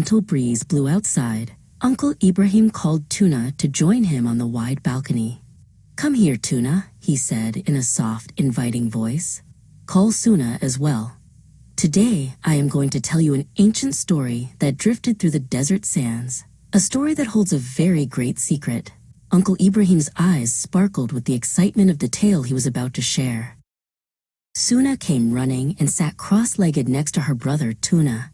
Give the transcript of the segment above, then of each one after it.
gentle breeze blew outside, Uncle Ibrahim called Tuna to join him on the wide balcony. "Come here, Tuna," he said in a soft, inviting voice. "Call Suna as well. Today, I am going to tell you an ancient story that drifted through the desert sands, a story that holds a very great secret." Uncle Ibrahim's eyes sparkled with the excitement of the tale he was about to share. Suna came running and sat cross-legged next to her brother, Tuna.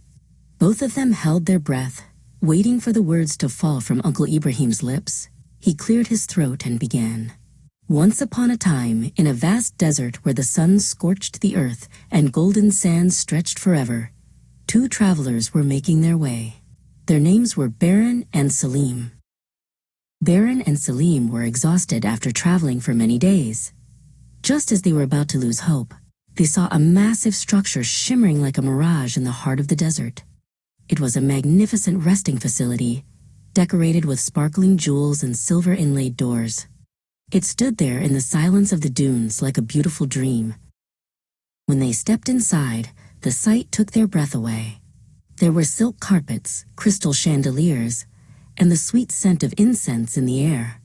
Both of them held their breath, waiting for the words to fall from Uncle Ibrahim's lips. He cleared his throat and began. "Once upon a time, in a vast desert where the sun scorched the earth and golden sands stretched forever, two travelers were making their way. Their names were Baran and Salim. Baran and Salim were exhausted after traveling for many days. Just as they were about to lose hope, they saw a massive structure shimmering like a mirage in the heart of the desert. It was a magnificent resting facility, decorated with sparkling jewels and silver-inlaid doors. It stood there in the silence of the dunes like a beautiful dream. When they stepped inside, the sight took their breath away. There were silk carpets, crystal chandeliers, and the sweet scent of incense in the air.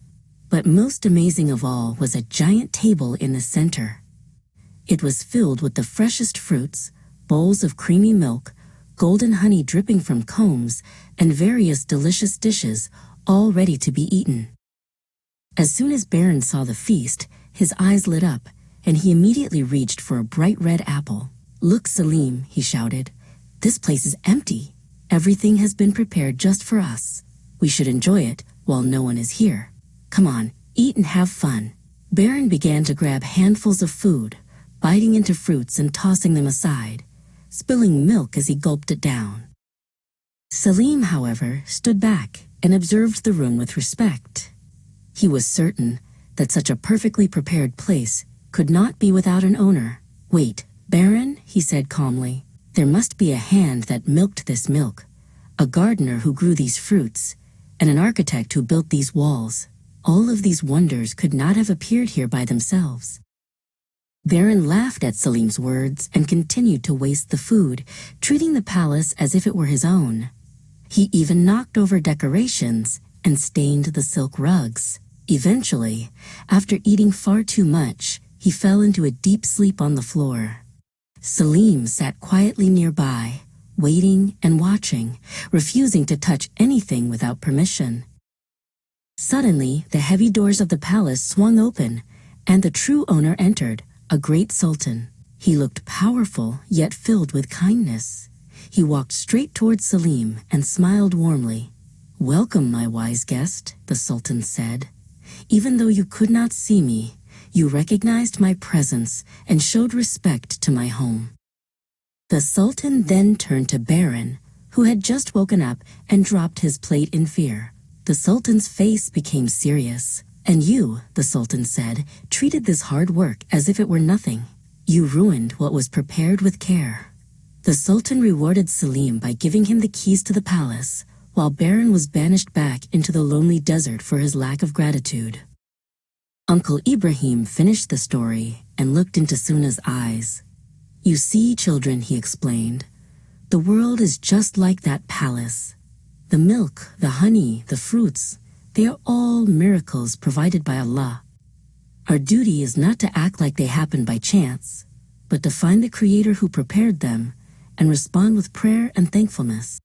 But most amazing of all was a giant table in the center. It was filled with the freshest fruits, bowls of creamy milk, golden honey dripping from combs, and various delicious dishes, all ready to be eaten. As soon as Baran saw the feast, his eyes lit up, and he immediately reached for a bright red apple. "Look, Salim," he shouted. "This place is empty. Everything has been prepared just for us. We should enjoy it while no one is here. Come on, eat and have fun." Baran began to grab handfuls of food, biting into fruits and tossing them aside, spilling milk as he gulped it down. Salim, however, stood back and observed the room with respect. He was certain that such a perfectly prepared place could not be without an owner. "Wait, Baran," he said calmly. "There must be a hand that milked this milk, a gardener who grew these fruits, and an architect who built these walls. All of these wonders could not have appeared here by themselves." Baran laughed at Salim's words and continued to waste the food, treating the palace as if it were his own. He even knocked over decorations and stained the silk rugs. Eventually, after eating far too much, he fell into a deep sleep on the floor. Salim sat quietly nearby, waiting and watching, refusing to touch anything without permission. Suddenly, the heavy doors of the palace swung open, and the true owner entered, a great sultan. He looked powerful, yet filled with kindness. He walked straight towards Salim and smiled warmly. "Welcome, my wise guest," the sultan said. "Even though you could not see me, you recognized my presence and showed respect to my home." The sultan then turned to Baran, who had just woken up and dropped his plate in fear. The sultan's face became serious. "And you," the sultan said, "treated this hard work as if it were nothing. You ruined what was prepared with care." The sultan rewarded Salim by giving him the keys to the palace, while Baran was banished back into the lonely desert for his lack of gratitude. Uncle Ibrahim finished the story and looked into Suna's eyes. "You see, children," he explained, "the world is just like that palace. The milk, the honey, the fruits, they are all miracles provided by Allah. Our duty is not to act like they happen by chance, but to find the Creator who prepared them and respond with prayer and thankfulness."